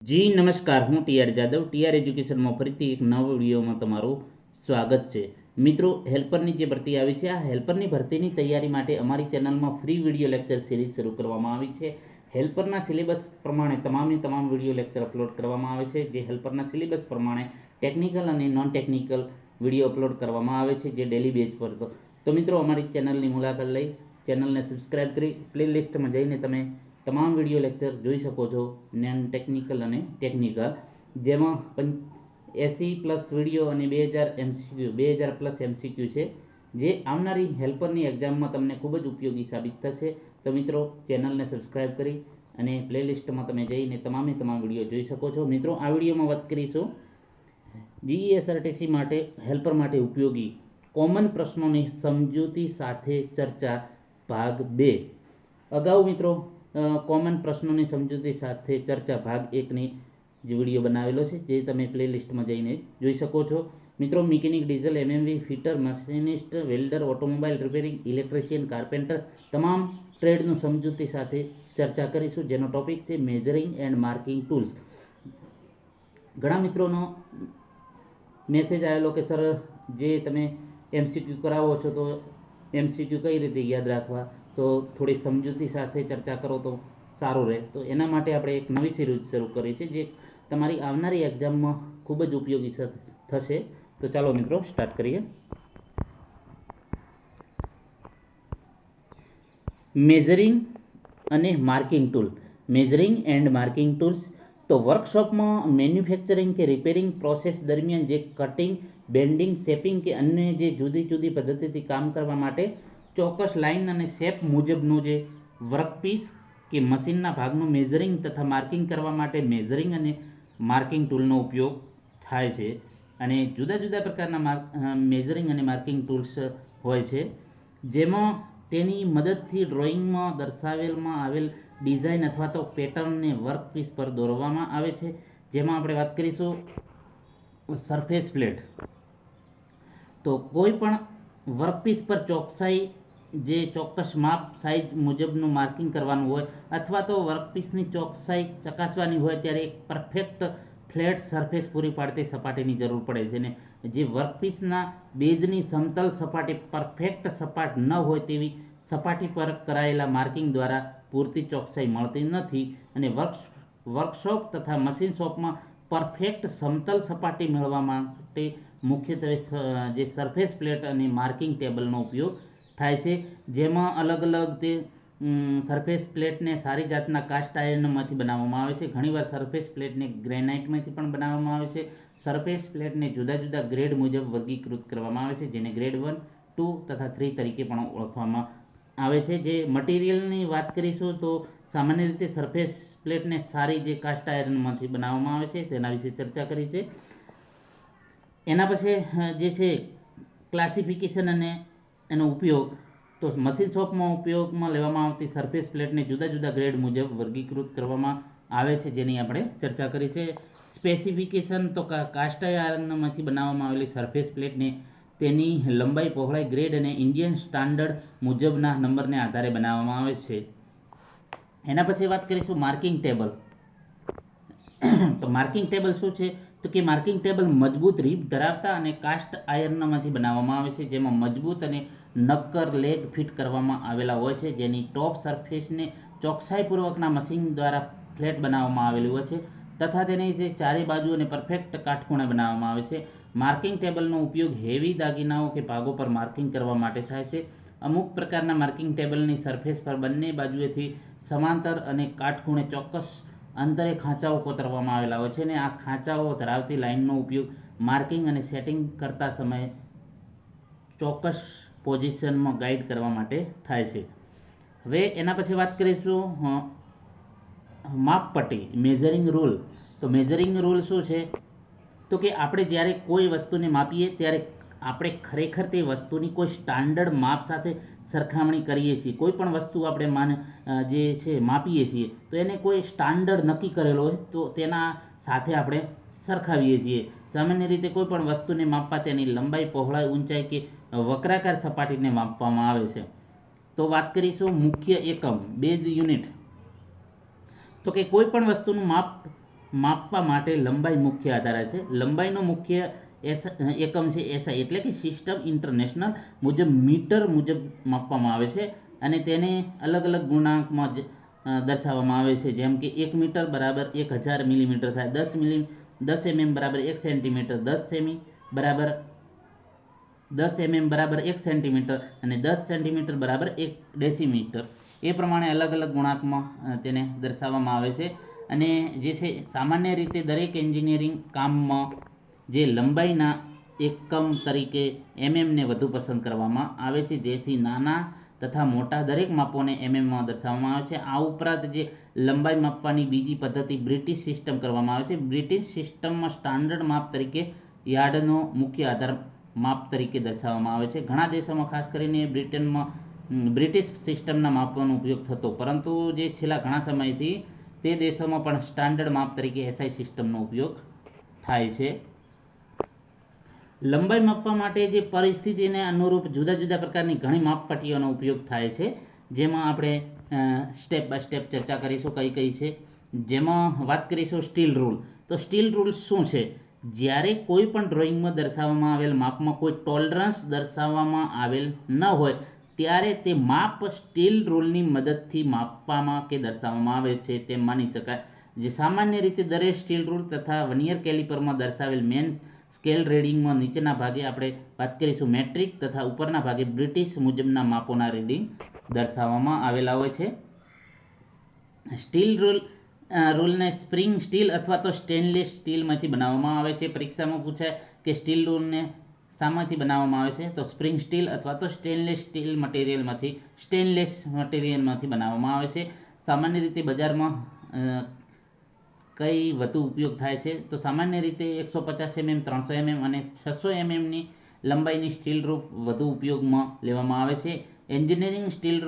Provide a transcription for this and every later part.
જી નમસ્કાર, હું TR Jadav. TR એજ્યુકેશનમાં ફરીથી એક નવા વિડીયોમાં તમારું સ્વાગત છે. મિત્રો, હેલ્પરની જે ભરતી આવી છે, આ હેલ્પરની ભરતીની તૈયારી માટે અમારી ચેનલમાં ફ્રી વિડીયો લેક્ચર સિરીઝ શરૂ કરવામાં આવી છે. હેલ્પરના સિલેબસ પ્રમાણે તમામ વિડીયો લેક્ચર અપલોડ કરવામાં આવે છે. જે હેલ્પરના સિલેબસ પ્રમાણે ટેકનિકલ અને નોન ટેકનિકલ વિડીયો અપલોડ કરવામાં આવે છે, જે ડેલી બેઝ પર. તો મિત્રો, અમારી ચેનલની મુલાકાત લઈ ચેનલને સબસ્ક્રાઈબ કરી પ્લે લિસ્ટમાં જઈને તમે તમામ વિડીયો લેક્ચર જોઈ શકો છો, નોન ટેકનિકલ અને ટેકનિકલ, જેમાં 80+ વિડીયો અને 2000+ MCQ છે, જે આવનારી હેલ્પરની એક્ઝામમાં તમને ખૂબ જ ઉપયોગી સાબિત થશે. તો મિત્રો, ચેનલને સબસ્ક્રાઈબ કરી અને પ્લે લિસ્ટમાં તમે જઈને તમામ વિડીયો જોઈ શકો છો. મિત્રો, આ વિડીયોમાં વાત કરીશું GESRTC માટે હેલ્પર માટે ઉપયોગી કોમન પ્રશ્નોની સમજૂતી સાથે ચર્ચા ભાગ 2. અગાઉ મિત્રો કોમન પ્રશ્નોની સમજૂતી સાથે ચર્ચા ભાગ 1ની જે વિડીયો બનાવેલો છે, જે તમે પ્લે લિસ્ટમાં જઈને જોઈ શકો છો. મિત્રો, mechanic, diesel, MMV, fitter, machinist, welder, automobile repairing, electrician, carpenter, તમામ ટ્રેડનું સમજૂતી સાથે ચર્ચા કરીશું, જેનો ટોપિક છે મેઝરિંગ એન્ડ માર્કિંગ ટૂલ્સ. ઘણા મિત્રોનો મેસેજ આવેલો કે સર, જે તમે MCQ કરાવો છો, તો MCQ કઈ રીતે યાદ રાખવા, તો થોડી સમજૂતી સાથે ચર્ચા કરો તો સારું રહે. તો એના માટે આપણે એક નવી સિરીઝ શરૂ કરી છે, જે તમારી આવનારી એક્ઝામમાં ખૂબ જ ઉપયોગી થશે. તો ચાલો મિત્રો, સ્ટાર્ટ કરીએ. મેઝરિંગ અને marking tool. Measuring and marking tools. તો વર્કશોપમાં મેન્યુફેક્ચરિંગ કે રિપેરિંગ પ્રોસેસ દરમિયાન જે કટિંગ, બેન્ડિંગ, શેપિંગ કે અન્ય જે જુદી પદ્ધતિથી કામ કરવા માટે ચોક્કસ લાઇન અને શેપ મુજબનું જે વર્કપીસ કે મશીનના ભાગનું મેઝરિંગ તથા માર્કિંગ કરવા માટે મેઝરિંગ અને માર્કિંગ ટૂલનો ઉપયોગ થાય છે. અને જુદા પ્રકારના મેઝરિંગ અને માર્કિંગ ટૂલ્સ હોય છે, જેમાં તેની મદદથી ડ્રોઈંગમાં દર્શાવેલમાં આવેલ ડિઝાઇન અથવા તો પેટર્નને વર્કપીસ પર દોરવામાં આવે છે. જેમાં આપણે વાત કરીશું સરફેસ પ્લેટ. તો કોઈ પણ વર્કપીસ પર જે ચોક્કસ માપ સાઇઝ મુજબનું માર્કિંગ કરવાનું હોય, અથવા તો વર્કપીસની ચોકસાઈ ચકાસવાની હોય, ત્યારે એક પરફેક્ટ ફ્લેટ સરફેસ પૂરી પાડતી સપાટીની જરૂર પડે છે. ને જે વર્કપીસના બેઝની સમતલ સપાટી પરફેક્ટ સપાટ ન હોય તેવી સપાટી પર કરાયેલા માર્કિંગ દ્વારા પૂરતી ચોકસાઈ મળતી નથી. અને વર્કશોપ તથા મશીન શોપમાં પરફેક્ટ સમતલ સપાટી મેળવવા માટે મુખ્યત્વે જે સરફેસ પ્લેટ અને માર્કિંગ ટેબલનો ઉપયોગ થાય છે, જેમાં અલગ તે સરફેસ પ્લેટને સારી જાતના કાસ્ટ આયર્નમાંથી બનાવવામાં આવે છે. ઘણીવાર સરફેસ પ્લેટને ગ્રેનાઇટમાંથી પણ બનાવવામાં આવે છે. સરફેસ પ્લેટને જુદા ગ્રેડ મુજબ વર્ગીકૃત કરવામાં આવે છે, જેને ગ્રેડ 1, 2 તથા 3 તરીકે પણ ઓળખવામાં આવે છે. જે મટીરિયલની વાત કરીશું તો સામાન્ય રીતે સરફેસ પ્લેટને સારી જે કાસ્ટ આયર્નમાંથી બનાવવામાં આવે છે, તેના વિશે ચર્ચા કરી છે. એના પછી જે છે ક્લાસિફિકેશન અને એનો ઉપયોગ. તો મશીન શોપમાં ઉપયોગમાં લેવામાં આવતી સરફેસ પ્લેટને જુદા ગ્રેડ મુજબ વર્ગીકૃત કરવામાં આવે છે, જેની આપણે ચર્ચા કરી છે. સ્પેસિફિકેશન. તો કાસ્ટ આયર્નમાંથી બનાવવામાં આવેલી સરફેસ પ્લેટને તેની લંબાઈ, પહોળાઈ, ગ્રેડ અને ઇન્ડિયન સ્ટાન્ડર્ડ મુજબના નંબરને આધારે બનાવવામાં આવે છે. એના પછી વાત કરીશું માર્કિંગ ટેબલ. તો માર્કિંગ ટેબલ શું છે? તો કે માર્કિંગ ટેબલ મજબૂત રીપ ધરાવતા અને કાસ્ટ આયર્નમાંથી બનાવવામાં આવે છે, જેમાં મજબૂત અને નક્કર લેગ ફિટ કરવામાં આવેલા હોય છે, જેની ટોપ સરફેસને ચોકસાઈપૂર્વકના મશીન દ્વારા ફ્લેટ બનાવવામાં આવેલી હોય છે, તથા તેની જે ચારે બાજુઓને પરફેક્ટ કાટખૂણે બનાવવામાં આવે છે. માર્કિંગ ટેબલનો ઉપયોગ હેવી દાગીનાઓ કે ભાગો પર માર્કિંગ કરવા માટે થાય છે. અમુક પ્રકારના માર્કિંગ ટેબલની સરફેસ પર બંને બાજુએથી સમાંતર અને કાટખૂણે ચોક્કસ અંતરે ખાંચાઓ કોતરવામાં આવેલા હોય છે, અને આ ખાંચાઓ ધરાવતી લાઇનનો ઉપયોગ માર્કિંગ અને સેટિંગ કરતા સમયે ચોક્કસ પોઝિશનમાં ગાઈડ કરવા માટે થાય છે. હવે એના પછી વાત કરીશું માપપટ્ટી, મેઝરિંગ રૂલ. તો મેઝરિંગ રૂલ શું છે? તો કે આપણે જ્યારે કોઈ વસ્તુને માપીએ ત્યારે આપણે ખરેખર તે વસ્તુની કોઈ સ્ટાન્ડર્ડ માપ સાથે સરખામણી કરીએ છીએ. કોઈ પણ વસ્તુ આપણે જે છે માપીએ છીએ, તો એને કોઈ સ્ટાન્ડર્ડ નક્કી કરેલો હોય, તો તેના સાથે આપણે સરખાવીએ છીએ. સામાન્ય રીતે કોઈ પણ વસ્તુને માપવા તેની લંબાઈ, પહોળાઈ, ઊંચાઈ કે વક્રાકાર સપાટીને માપવામાં આવે છે. તો વાત કરીશું મુખ્ય એકમ, બેઝ યુનિટ. તો કે કોઈ પણ વસ્તુનું માપવા માટે લંબાઈ મુખ્ય આધાર છે. લંબાઈનો મુખ્ય એકમ છે એસઆઈ, એટલે કે સિસ્ટમ ઇન્ટરનેશનલ મુજબ મીટર મુજબ માપવામાં આવે છે અને તેને અલગ અલગ ગુણાંકમાં દર્શાવવામાં આવે છે. જેમ કે 1 મીટર બરાબર 1000 મિલીમીટર થાય, 10 mm બરાબર 1 સેન્ટીમીટર, 10 સેમી બરાબર 10 mm બરાબર 1 સેન્ટીમીટર અને 10 સેન્ટીમીટર બરાબર 1 ડેસીમીટર. એ પ્રમાણે અલગ અલગ ગુણાંકમાં તેને દર્શાવવામાં આવે છે. અને જે છે સામાન્ય રીતે દરેક એન્જિનિયરિંગ કામમાં જે લંબાઈના એકમ તરીકે એમએમને વધુ પસંદ કરવામાં આવે છે, જેથી નાના તથા મોટા દરેક માપોને એમએમમાં દર્શાવવામાં આવે છે. આ ઉપરાંત જે લંબાઈ માપવાની બીજી પદ્ધતિ બ્રિટિશ સિસ્ટમ કરવામાં આવે છે. બ્રિટિશ સિસ્ટમમાં સ્ટાન્ડર્ડ માપ તરીકે યાર્ડનો મુખ્ય આધાર માપ તરીકે દર્શાવવામાં આવે છે. ઘણા દેશોમાં, ખાસ કરીને બ્રિટનમાં, બ્રિટિશ સિસ્ટમના માપનો ઉપયોગ થતો, પરંતુ જે છેલ્લા ઘણા સમયથી તે દેશોમાં પણ સ્ટાન્ડર્ડ માપ તરીકે એસઆઈ સિસ્ટમનો ઉપયોગ થાય છે. લંબાઈ માપવા માટે જે પરિસ્થિતિને અનુરૂપ જુદા જુદા પ્રકારની ઘણી માપપટ્ટીઓનો ઉપયોગ થાય છે, જેમાં આપણે સ્ટેપ બાય સ્ટેપ ચર્ચા કરીશું કઈ કઈ છે. જેમાં વાત કરીશું સ્ટીલ રૂલ. તો સ્ટીલ રૂલ શું છે? જ્યારે કોઈ પણ ડ્રોઈંગમાં દર્શાવવામાં આવેલ માપમાં કોઈ ટોલરન્સ દર્શાવવામાં આવેલ ન હોય ત્યારે તે માપ સ્ટીલ રૂલની મદદથી માપવામાં કે દર્શાવવામાં આવે છે તેમ માની શકાય. જે સામાન્ય રીતે દરેક સ્ટીલ રૂલ તથા વર્નિયર કેલિપરમાં દર્શાવેલ મેન સ્કેલ રીડિંગમાં નીચેના ભાગે આપણે વાત કરીશું મેટ્રિક તથા ઉપરના ભાગે બ્રિટિશ મુજબના માપોના રીડિંગ દર્શાવવામાં આવેલા હોય છે. સ્ટીલ રૂલને સ્પ્રિંગ સ્ટીલ અથવા તો સ્ટેનલેસ સ્ટીલમાંથી બનાવવામાં આવે છે. પરીક્ષામાં પૂછાય કે સ્ટીલ રૂલને શામાંથી બનાવવામાં આવે છે? તો સ્પ્રિંગ સ્ટીલ અથવા તો સ્ટેનલેસ મટીરિયલમાંથી બનાવવામાં આવે છે. સામાન્ય રીતે બજારમાં કઈ વધુ ઉપયોગ થાય છે? તો સામાન્ય રીતે 150 mm, 300 mm અને 600 mmની લંબાઈની સ્ટીલ રૂલ વધુ ઉપયોગમાં લેવામાં આવે છે. એન્જિનિયરિંગ સ્ટીલ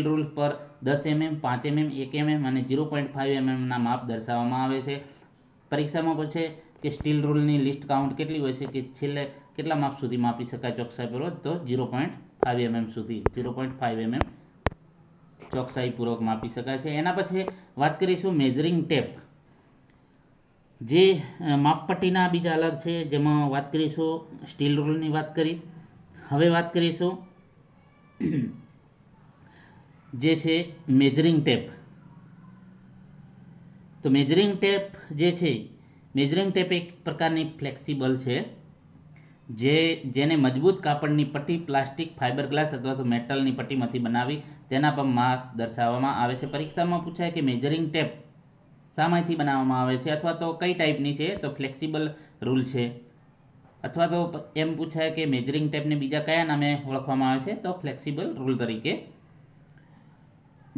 રૂલ પર 10 mm, 5 mm, 1 mm અને 0.5 mmના માપ દર્શાવવામાં આવે છે. પરીક્ષામાં પૂછે કે સ્ટીલ રૂલની લિસ્ટ કાઉન્ટ કેટલી હોય છે, કે છેલ્લે કેટલા માપ સુધી માપી શકાય ચોકસાઈપૂર્વક? તો 0.5 mm સુધી, 0.5 mm ચોકસાઈપૂર્વક માપી શકાય છે. એના પછી વાત કરીશું મેઝરિંગ ટેપ. જે માપપટ્ટીના બીજા અલગ છે, જેમાં વાત કરીશું સ્ટીલ રૂલની વાત કરી. હવે વાત કરીશું જે છે મેઝરિંગ ટેપ. તો મેઝરિંગ ટેપ એક પ્રકારની ફ્લેક્સિબલ છે, જેને મજબૂત કાપડની પટ્ટી, પ્લાસ્ટિક, ફાઇબરગ્લાસ અથવા તો મેટલની પટ્ટીમાંથી બનાવી તેના પર માપ દર્શાવવામાં આવે છે. પરીક્ષામાં પૂછાય કે મેઝરિંગ ટેપ શામાંથી બનાવવામાં આવે છે અથવા તો કઈ ટાઈપની છે? તો ફ્લેક્સિબલ રૂલ છે. અથવા તો એમ પૂછાય કે મેઝરિંગ ટેપને બીજા કયા નામે ઓળખવામાં આવે છે? તો ફ્લેક્સિબલ રૂલ તરીકે.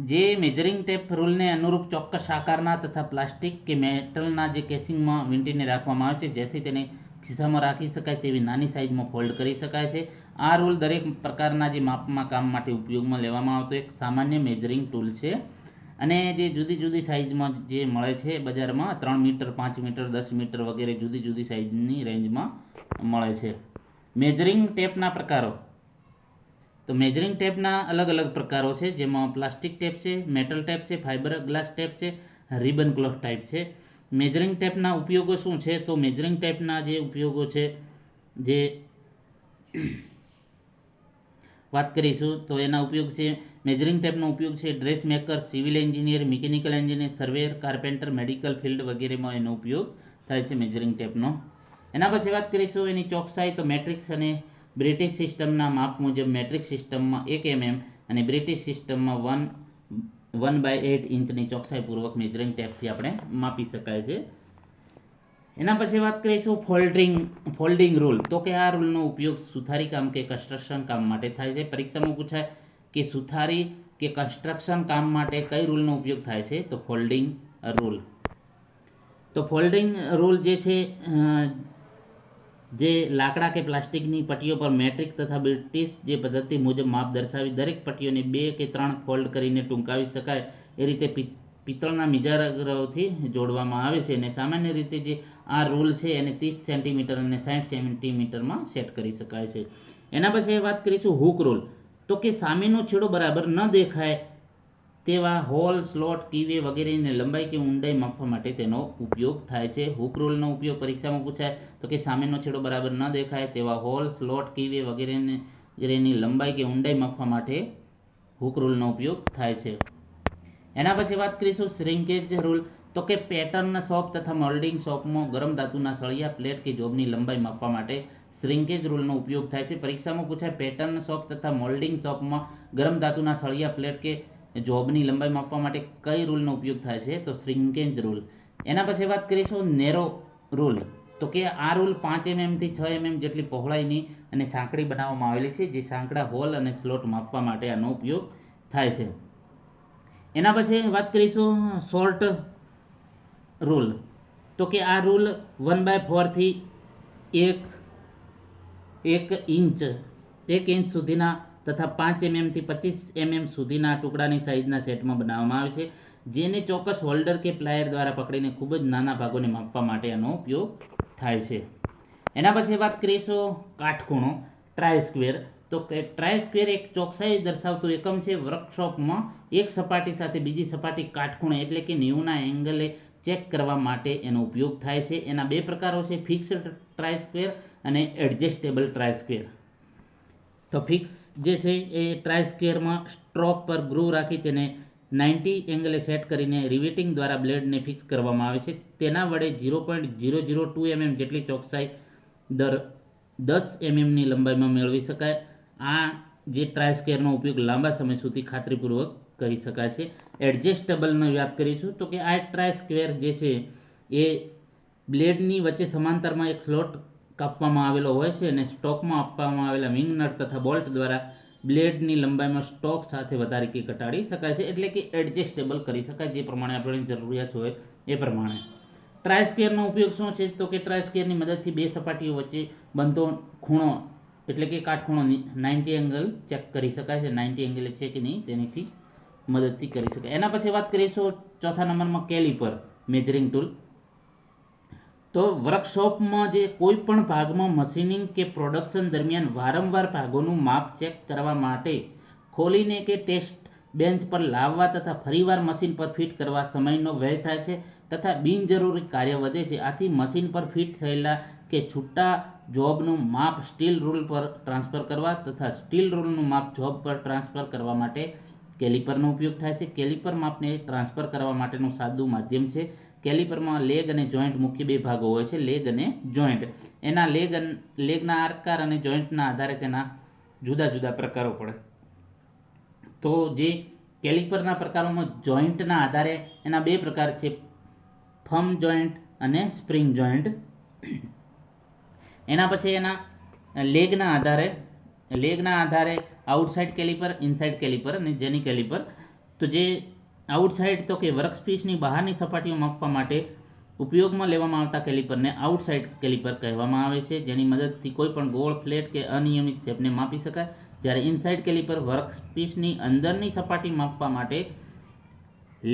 જે મેઝરિંગ ટેપ રૂલને અનુરૂપ ચોક્કસ આકારના તથા પ્લાસ્ટિક કે મેટલના જે કેસિંગમાં વીંટીને રાખવામાં આવે છે, જેથી તેને ખિસ્સામાં રાખી શકાય તેવી નાની સાઇઝમાં ફોલ્ડ કરી શકાય છે. આ રૂલ દરેક પ્રકારના જે માપમાં કામ માટે ઉપયોગમાં લેવામાં આવતો એક સામાન્ય મેઝરિંગ ટૂલ છે. અને જે જુદી જુદી સાઇઝમાં જે મળે છે બજારમાં, 3 મીટર, 5 મીટર, 10 મીટર વગેરે જુદી જુદી સાઇઝની રેન્જમાં મળે છે. મેઝરિંગ ટેપના પ્રકારો. તો મેઝરિંગ ટેપના અલગ અલગ પ્રકારો છે, જેમાં પ્લાસ્ટિક ટેપ છે, મેટલ ટેપ છે, ફાઇબર ગ્લાસ ટેપ છે, રિબન ક્લોથ ટાઈપ છે. મેઝરિંગ ટેપના ઉપયોગો શું છે? તો મેઝરિંગ ટેપના જે ઉપયોગો છે, જે વાત કરીશું તો એના ઉપયોગ છે. મેઝરિંગ ટેપનો ઉપયોગ છે dress maker, civil engineer, mechanical engineer, surveyor, carpenter, medical field વગેરેમાં એનો ઉપયોગ થાય છે મેઝરિંગ ટેપનો. એના પછી વાત કરીશું એની ચોકસાઈ. તો મેટ્રિક્સ અને બ્રિટિશ સિસ્ટમના માપ મુજબ મેટ્રિક સિસ્ટમમાં 1 mm અને બ્રિટિશ સિસ્ટમમાં 1/8 ઇંચની ચોકસાઈપૂર્વક મેઝરિંગ ટેપથી આપણે માપી શકાય છે. એના પછી વાત કરીશું ફોલ્ડિંગ રૂલ. તો કે આ રૂલનો ઉપયોગ સુથારી કામ કે કન્સ્ટ્રક્શન કામ માટે થાય છે. પરીક્ષામાં પૂછાય કે સુથારી કે કન્સ્ટ્રક્શન કામ માટે કઈ રૂલનો ઉપયોગ થાય છે? તો ફોલ્ડિંગ રૂલ. તો ફોલ્ડિંગ રૂલ જે છે, જે લાકડા કે પ્લાસ્ટિકની પટ્ટીઓ પર મેટ્રિક તથા બ્રિટિશ જે પદ્ધતિ મુજબ માપ દર્શાવી દરેક પટ્ટીઓને 2 કે 3 ફોલ્ડ કરીને ટૂંકાવી શકાય એ રીતે પિત્તળના મિજાગરોથી જોડવામાં આવે છે. અને સામાન્ય રીતે જે આ રૂલ છે એને 30 સેન્ટીમીટર અને 60 સેન્ટીમીટરમાં સેટ કરી શકાય છે. એના પછી વાત કરીશું હુક રૂલ. તો કે સામેનો છેડો બરાબર ન દેખાય તેવા હોલ, સ્લોટ, કીવે વગેરેની લંબાઈ કે ઊંડાઈ માપવા માટે તેનો ઉપયોગ થાય છે. હુક રૂલનો ઉપયોગ પરીક્ષામાં પૂછાય તો કે સામેનો છેડો બરાબર ન દેખાય તેવા હોલ, સ્લોટ, કીવે વગેરેની લંબાઈ કે ઊંડાઈ માપવા માટે હુક રૂલનો ઉપયોગ થાય છે. એના પછી વાત કરીશું શ્રિંકેજ રૂલ. તો કે પેટર્ન શોપ તથા મોલ્ડિંગ શોપમાં ગરમ ધાતુના સળિયા, પ્લેટ કે જોબની લંબાઈ માપવા માટે શ્રિંકેજ રૂલનો ઉપયોગ થાય છે. પરીક્ષામાં પૂછાય પેટર્ન શોપ તથા મોલ્ડિંગ શોપમાં ગરમ ધાતુના સળિયા, પ્લેટ કે જોબની લંબાઈ માપવા માટે કઈ રૂલનો ઉપયોગ થાય છે? તો શ્રિંકેજ રૂલ. એના પછી વાત કરીશું નેરો રૂલ. તો કે આ રૂલ 5 mm થી 6 mm જેટલી પહોળાઈની અને સાંકડી બનાવવામાં આવેલી છે, જે સાંકડા, હોલ અને સ્લોટ માપવા માટે આનો ઉપયોગ થાય છે. એના પછી વાત કરીશું શોર્ટ રૂલ. તો કે આ રૂલ 1/4 થી 1 ઇંચ સુધીના તથા 5 mm થી 25 mm સુધીના ટુકડાની સાઇઝના સેટમાં બનાવવામાં આવે છે, જેને ચોક્કસ હોલ્ડર કે પ્લાયર દ્વારા પકડીને ખૂબ જ નાના ભાગોને માપવા માટે આનો ઉપયોગ થાય છે. એના પછી વાત કરીશું કાટખૂણો, ટ્રાય સ્ક્વેર. તો કે ટ્રાય સ્ક્વેર એક ચોકસાઈ દર્શાવતું એકમ છે. વર્કશોપમાં એક સપાટી સાથે બીજી સપાટી કાટખૂણે એટલે કે 90ના એંગલે ચેક કરવા માટે એનો ઉપયોગ થાય છે. એના બે પ્રકારો છે, ફિક્સ્ડ ટ્રાય સ્ક્વેર અને એડજસ્ટેબલ ટ્રાય સ્ક્વેર. તો ફિક્સ જે છે એ ટ્રાય સ્ક્વેરમાં સ્ટ્રોક પર ગ્રુવ રાખી તેને 90 એંગલે સેટ કરીને રિવેટિંગ દ્વારા બ્લેડને ફિક્સ કરવામાં આવે છે. તેના વડે 0.002 mm જેટલી ચોકસાઈ દર 10 mmની લંબાઈમાં મેળવી શકાય. આ જે ટ્રાય સ્ક્વેરનો ઉપયોગ લાંબા સમય સુધી ખાતરીપૂર્વક કરી શકાય છે. એડજસ્ટેબલની વાત કરીશું તો કે આ ટ્રાય સ્ક્વેર જે છે એ બ્લેડની વચ્ચે સમાંતરમાં એક સ્લોટ કાપવામાં આવેલો હોય છે અને સ્ટોકમાં આપવામાં આવેલા વિંગ નટ તથા બોલ્ટ દ્વારા બ્લેડની લંબાઈમાં સ્ટોક સાથે વધારી કે ઘટાડી શકાય છે, એટલે કે એડજસ્ટેબલ કરી શકાય જે પ્રમાણે આપણી જરૂરિયાત હોય એ પ્રમાણે. ટ્રાય સ્ક્વેરનો ઉપયોગ શું છે? તો કે ટ્રાય સ્ક્વેરની મદદથી બે સપાટીઓ વચ્ચે બનતો ખૂણો એટલે કે કાટખૂણો 90 એંગલ ચેક કરી શકાય છે. 90 એંગલે છે કે નહીં તેની મદદથી કરી શકાય. એના પછી વાત કરીશું ચોથા નંબરમાં કેલિપર, મેજરિંગ ટૂલ. તો વર્કશોપમાં જે કોઈ પણ ભાગમાં મશીનિંગ કે પ્રોડક્શન દરમિયાન વારંવાર ભાગોનું માપ ચેક કરવા માટે ખોલીને કે ટેસ્ટ બેન્ચ પર લાવવા તથા ફરીવાર મશીન પર ફિટ કરવા સમયનો વ્યય થાય છે તથા બિનજરૂરી કાર્ય વધે છે. આથી મશીન પર ફિટ થયેલા કે છૂટા જોબનું માપ સ્ટીલ રૂલ પર ટ્રાન્સફર કરવા તથા સ્ટીલ રૂલનું માપ જોબ પર ટ્રાન્સફર કરવા માટે કેલિપરનો ઉપયોગ થાય છે. કેલિપર માપને ટ્રાન્સફર કરવા માટેનું સાદું માધ્યમ છે. કેલિપરમાં લેગ અને જોઈન્ટ મુખ્ય બે ભાગો હોય છે, લેગ અને જોઈન્ટ. એના લેગના આકાર અને જોઈન્ટના આધારે તેના જુદા જુદા પ્રકારો પડે. તો જે કેલિપરના પ્રકારોમાં જોઈન્ટના આધારે એના બે પ્રકાર છે, થંબ જોઈન્ટ અને સ્પ્રિંગ જોઈન્ટ. એના પછી એના લેગના આધારે આઉટસાઇડ કેલિપર, ઇનસાઇડ કેલિપર અને જેની કેલિપર. તો જે આઉટસાઇડ તો કે વર્કપીસની બહારની સપાટીઓ માપવા માટે ઉપયોગમાં લેવામાં આવતા કેલિપરને આઉટસાઇડ કેલિપર કહેવામાં આવે છે, જેની મદદથી કોઈ પણ ગોળ, ફ્લેટ કે અનિયમિત શેપને માપી શકાય. જ્યારે ઇનસાઇડ કેલિપર વર્કપીસની અંદરની સપાટી માપવા માટે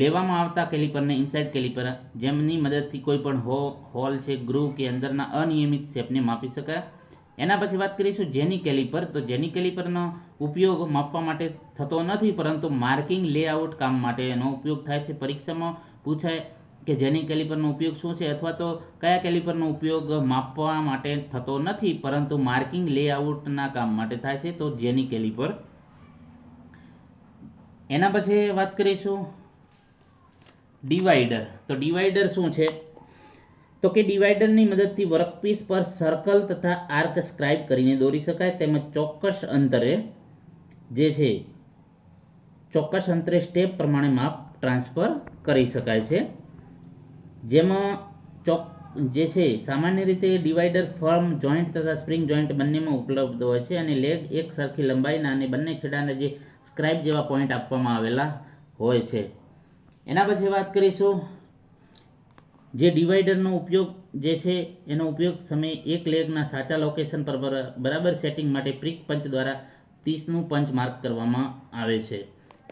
લેવામાં આવતા કેલિપરને ઇનસાઇડ કેલિપર, જેમની મદદથી કોઈ પણ હોલ છે, ગ્રુવ કે અંદરના અનિયમિત શેપને માપી શકાય. એના પછી વાત કરીશું જેની કેલિપર. તો જેની કેલિપરનો ઉપયોગ માપવા માટે થતો નથી, પરંતુ માર્કિંગ લેઆઉટ કામ માટે એનો ઉપયોગ થાય છે. પરીક્ષામાં પૂછાય કે જેની કેલિપરનો ઉપયોગ શું છે અથવા તો કયા કેલિપરનો ઉપયોગ માપવા માટે થતો નથી પરંતુ માર્કિંગ લેઆઉટના કામ માટે થાય છે, તો જેની કેલિપર. એના પછી વાત કરીશું ડિવાઈડર. તો ડિવાઈડર શું છે? તો કે ડિવાઈડરની મદદથી વર્કપીસ પર સર્કલ તથા આર્ક સ્ક્રાઇબ કરીને દોરી શકાય. તેમજ ચોક્કસ અંતરે સ્ટેપ પ્રમાણે માપ ટ્રાન્સફર કરી શકાય છે. જેમાં જે છે સામાન્ય રીતે ડિવાઈડર ફર્મ જોઈન્ટ તથા સ્પ્રિંગ જોઈન્ટ બંનેમાં ઉપલબ્ધ હોય છે અને લેગ એક સરખી લંબાઈના અને બંને છેડાને જે સ્ક્રાઇબ જેવા પોઈન્ટ આપવામાં આવેલા હોય છે. એના પછી વાત કરીશું જે ડિવાઈડરનો ઉપયોગ જે છે એનો ઉપયોગ સમયે એક લેગના સાચા લોકેશન પર બરાબર સેટિંગ માટે પ્રિક પંચ દ્વારા 30નું પંચ માર્ક કરવામાં આવે છે.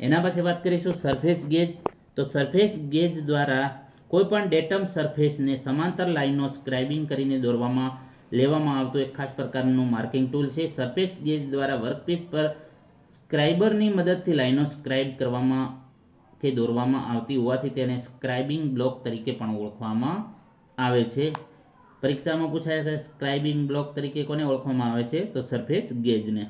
એના પછી વાત કરીશું સરફેસ ગેજ. તો સરફેસ ગેજ દ્વારા કોઈપણ ડેટમ સરફેસને સમાંતર લાઈનો સ્ક્રાઇબિંગ કરીને લેવામાં આવતું એક ખાસ પ્રકારનું માર્કિંગ ટૂલ છે. સરફેસ ગેજ દ્વારા વર્કપીસ પર સ્ક્રાઇબરની મદદથી લાઈનો સ્ક્રાઇબ કરવામાં કે દોરવામાં આવતી હોવાથી તેને સ્ક્રાઇબિંગ બ્લોક તરીકે પણ ઓળખવામાં આવે છે. પરીક્ષામાં પૂછાય કે સ્ક્રાઇબિંગ બ્લોક તરીકે કોને ઓળખવામાં આવે છે? તો સરફેસ ગેજને.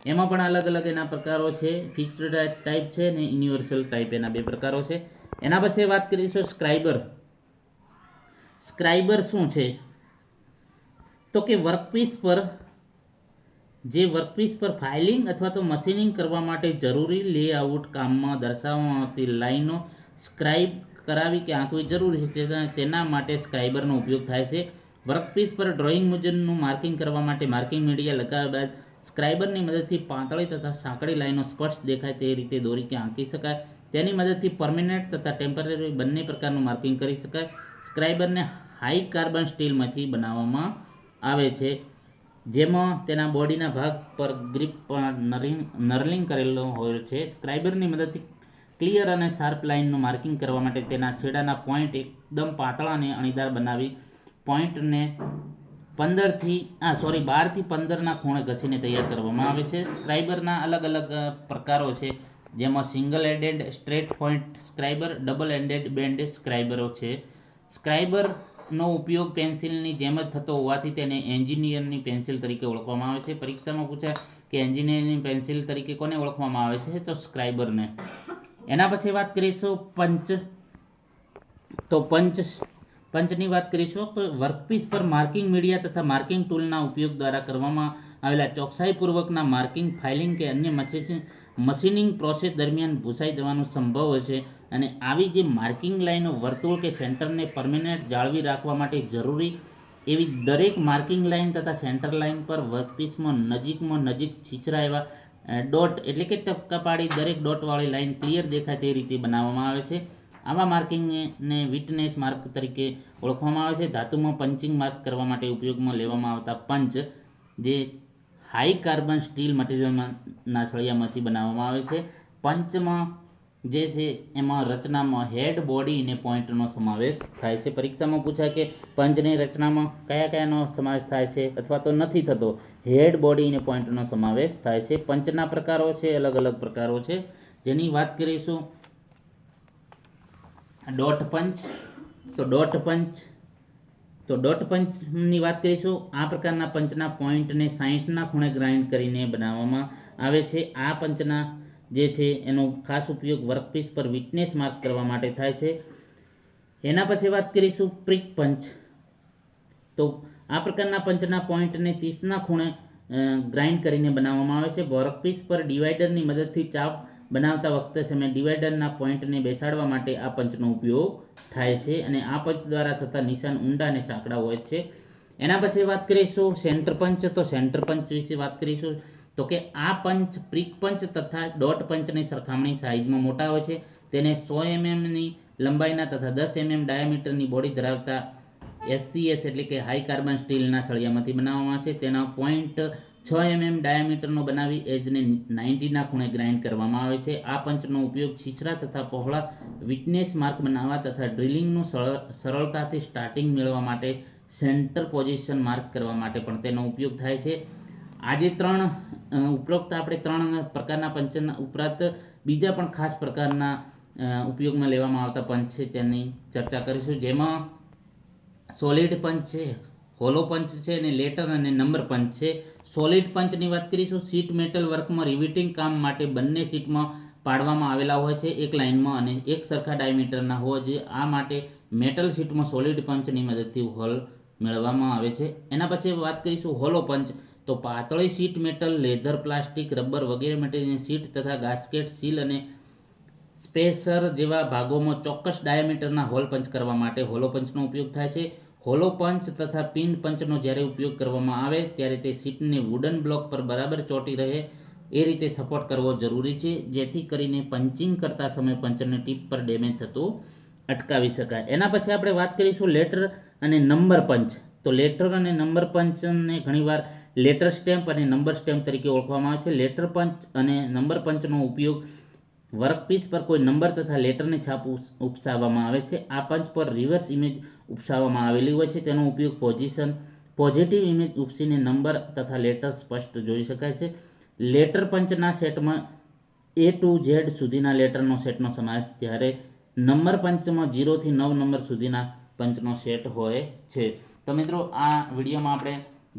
એમાં પણ અલગ અલગ એના પ્રકારો છે. ફિક્સ્ડ ટાઈપ છે અને યુનિવર્સલ ટાઈપ, એના બે પ્રકારો છે. એના પછી વાત કરીશું સ્ક્રાઇબર. સ્ક્રાઇબર શું છે? તો કે વર્કપીસ પર ફાઇલિંગ અથવા તો મશીનિંગ કરવા માટે જરૂરી લેઆઉટ કામમાં દર્શાવવામાં આવતી લાઈનો સ્ક્રાઇબ કરાવી કે આંકવી જરૂરી છે, તેના માટે સ્ક્રાઇબરનો ઉપયોગ થાય છે. વર્કપીસ પર ડ્રોઈંગ મુજબનું માર્કિંગ કરવા માટે માર્કિંગ મીડિયા લગાવ્યા બાદ સ્ક્રાઇબરની મદદથી પાતળી તથા સાંકડી લાઈનો સ્પષ્ટ દેખાય તે રીતે દોરી કે આંકી શકાય. તેની મદદથી પરમેનન્ટ તથા ટેમ્પરરી બંને પ્રકારનું માર્કિંગ કરી શકાય. સ્ક્રાઇબરને હાઈ કાર્બન સ્ટીલમાંથી બનાવવામાં આવે છે, જેમાં તેના બોડીના ભાગ પર ગ્રીપ પર નર્લિંગ કરેલો હોય છે. સ્ક્રાઇબરની મદદથી ક્લિયર અને શાર્પ લાઇનનું માર્કિંગ કરવા માટે તેના છેડાના પોઈન્ટ એકદમ પાતળા અને અણીદાર બનાવી પોઈન્ટને 12 થી 15ના ખૂણે ઘસીને તૈયાર કરવામાં આવે છે. સ્ક્રાઇબરના અલગ અલગ પ્રકારો છે, જેમાં single ended straight point scriber, double ended bent સ્ક્રાઇબરો છે. સ્ક્રાઇબરનો ઉપયોગ પેન્સિલની જેમ જ થતો હોવાથી તેને એન્જિનિયરની પેન્સિલ તરીકે ઓળખવામાં આવે છે. પરીક્ષામાં પૂછાય કે એન્જિનિયરની પેન્સિલ તરીકે કોને ઓળખવામાં આવે છે? તો સ્ક્રાઇબરને. એના પછી વાત કરીશું પંચ. તો પંચની વાત કરીશું તો વર્કપીસ પર માર્કિંગ મીડિયા તથા માર્કિંગ ટૂલના ઉપયોગ દ્વારા કરવામાં આવેલા ચોકસાઈપૂર્વકના માર્કિંગ, ફાઇલિંગ કે અન્ય મશીનિંગ પ્રોસેસ દરમિયાન ભૂંસાઈ જવાનો સંભવ હોય છે, અને આવી જે માર્કિંગ લાઈનો વર્તુળ કે સેન્ટરને પરમેનન્ટ જાળવી રાખવા માટે જરૂરી એવી દરેક માર્કિંગ લાઈન તથા સેન્ટર લાઈન પર વર્કપીસમાં નજીક છીછરા એવા ડોટ એટલે કે ટપકા પાડી દરેક ડોટવાળી લાઈન ક્લિયર દેખાય તે રીતે બનાવવામાં આવે છે. આવા માર્કિંગને વિટનેસ માર્ક તરીકે ઓળખવામાં આવે છે. ધાતુમાં પંચિંગ માર્ક કરવા માટે ઉપયોગમાં લેવામાં આવતા પંચ જે હાઈ કાર્બન સ્ટીલ મટીરિયલના સળિયામાંથી બનાવવામાં આવે છે. પંચમાં જે છે એમાં રચનામાં હેડ, બોડી અને પોઈન્ટનો સમાવેશ થાય છે. પરીક્ષામાં પૂછાય કે પંચની રચનામાં કયાનો સમાવેશ થાય છે અથવા તો નથી થતો? હેડ, બોડી અને પોઈન્ટનો સમાવેશ થાય છે. પંચના પ્રકારો છે, અલગ અલગ પ્રકારો છે, જેની વાત કરીશું. ડોટ પંચની વાત કરીશું. આ પ્રકારના પંચના પોઈન્ટને 60ના ખૂણે ગ્રાઇન્ડ કરીને બનાવવામાં આવે છે. આ પંચના જે છે એનો ખાસ ઉપયોગ વર્કપીસ પર વિટનેસ માર્ક કરવા માટે થાય છે. એના પછી વાત કરીશું પ્રિક પંચ. તો આ પ્રકારના પંચના પોઈન્ટને 30ના ખૂણે ગ્રાઇન્ડ કરીને બનાવવામાં આવે છે. વર્કપીસ પર ડિવાઈડરની મદદથી ચાપ બનાવતા વખતે સમય ડિવાઈડરના પોઈન્ટને બેસાડવા માટે આ પંચનો ઉપયોગ થાય છે, અને આ પંચ દ્વારા થતા નિશાન ઊંડા અને સાંકડા હોય છે. એના પછી વાત કરીશું સેન્ટર પંચ. તો સેન્ટર પંચ વિશે વાત કરીશું તો કે આ પંચ પ્રિક પંચ તથા ડોટ પંચની સરખામણી સાઇઝમાં મોટા હોય છે. તેને 100 mm લંબાઈના તથા 10 mm ડાયામીટરની બોડી ધરાવતા SCS એટલે કે હાઈ કાર્બન સ્ટીલના સળિયામાંથી બનાવવામાં આવે છે. તેના પોઈન્ટ 6 mm ડાયામીટરનો બનાવી એજને 90ના ખૂણે ગ્રાઇન્ડ કરવામાં આવે છે. આ પંચનો ઉપયોગ છીછરા તથા પહોળા વિટનેસ માર્ક બનાવવા તથા ડ્રિલિંગનું સરળતાથી સ્ટાર્ટિંગ મેળવવા માટે સેન્ટર પોઝિશન માર્ક કરવા માટે પણ તેનો ઉપયોગ થાય છે. આજે ઉપરોક્ત આપણે 3 પ્રકારના પંચના ઉપરાંત બીજા પણ ખાસ પ્રકારના ઉપયોગમાં લેવામાં આવતા પંચ છે તેની ચર્ચા કરીશું, જેમાં સોલિડ પંચ છે, હોલો પંચ છે અને લેટર અને નંબર પંચ છે. સોલિડ પંચની વાત કરીશું. શીટ મેટલ વર્કમાં રિવેટિંગ કામ માટે બંને શીટમાં પાડવામાં આવેલા હોય છે, એક લાઇનમાં અને એક સરખા ડાયામીટરના હોય છે. આ માટે મેટલ શીટમાં સોલિડ પંચની મદદથી હોલ મેળવવામાં આવે છે. એના પછી વાત કરીશું હોલો પંચ. તો પાતળી sheet metal, leather, plastic, rubber વગેરે મટીરિયલની શીટ તથા ગાસ્કેટ, સીલ અને સ્પેસર જેવા ભાગોમાં ચોક્કસ ડાયામીટરના હોલ પંચ કરવા માટે હોલો પંચનો ઉપયોગ થાય છે. હોલો પંચ તથા પિન પંચનો જ્યારે ઉપયોગ કરવામાં આવે ત્યારે તે શીટને વુડન બ્લોક પર બરાબર ચોંટી રહે એ રીતે સપોર્ટ કરવો જરૂરી છે, જેથી કરીને પંચિંગ કરતા સમયે પંચરની ટીપ પર ડેમેજ થતું અટકાવી શકાય. એના પછી આપણે વાત કરીશું લેટર અને નંબર પંચ. તો લેટર અને નંબર પંચને ઘણીવાર લેટર સ્ટેમ્પ અને નંબર સ્ટેમ્પ તરીકે ઓળખવામાં આવે છે. લેટર પંચ અને નંબર પંચનો ઉપયોગ વર્કપીસ પર કોઈ નંબર તથા લેટરની છાપ ઉપસાવવામાં આવે છે. આ પંચ પર રિવર્સ ઇમેજ ઉપસાવવામાં આવેલી હોય છે. તેનો ઉપયોગ પોઝિટિવ ઇમેજ ઉપસીને નંબર તથા લેટર સ્પષ્ટ જોઈ શકાય છે. લેટર પંચના સેટમાં A to Z સુધીના લેટરનો સેટનો સમાવેશ, જ્યારે નંબર પંચમાં 0 થી 9 નંબર સુધીના પંચનો સેટ હોય છે. તો મિત્રો આ વિડીયોમાં આપણે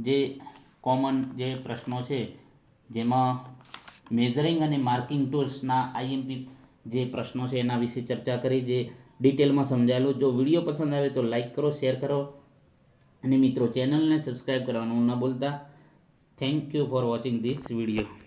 જે કોમન જે પ્રશ્નો છે જેમાં મેઝરિંગ અને માર્કિંગ ટૂલ્સના આઈએમપી જે પ્રશ્નો છે એના વિશે ચર્ચા કરી, જે ડિટેલમાં સમજાયેલું. જો વિડીયો પસંદ આવે તો લાઈક કરો, શેર કરો અને મિત્રો ચેનલને સબસ્ક્રાઈબ કરવાનું ન ભૂલતા. Thank you for watching this video.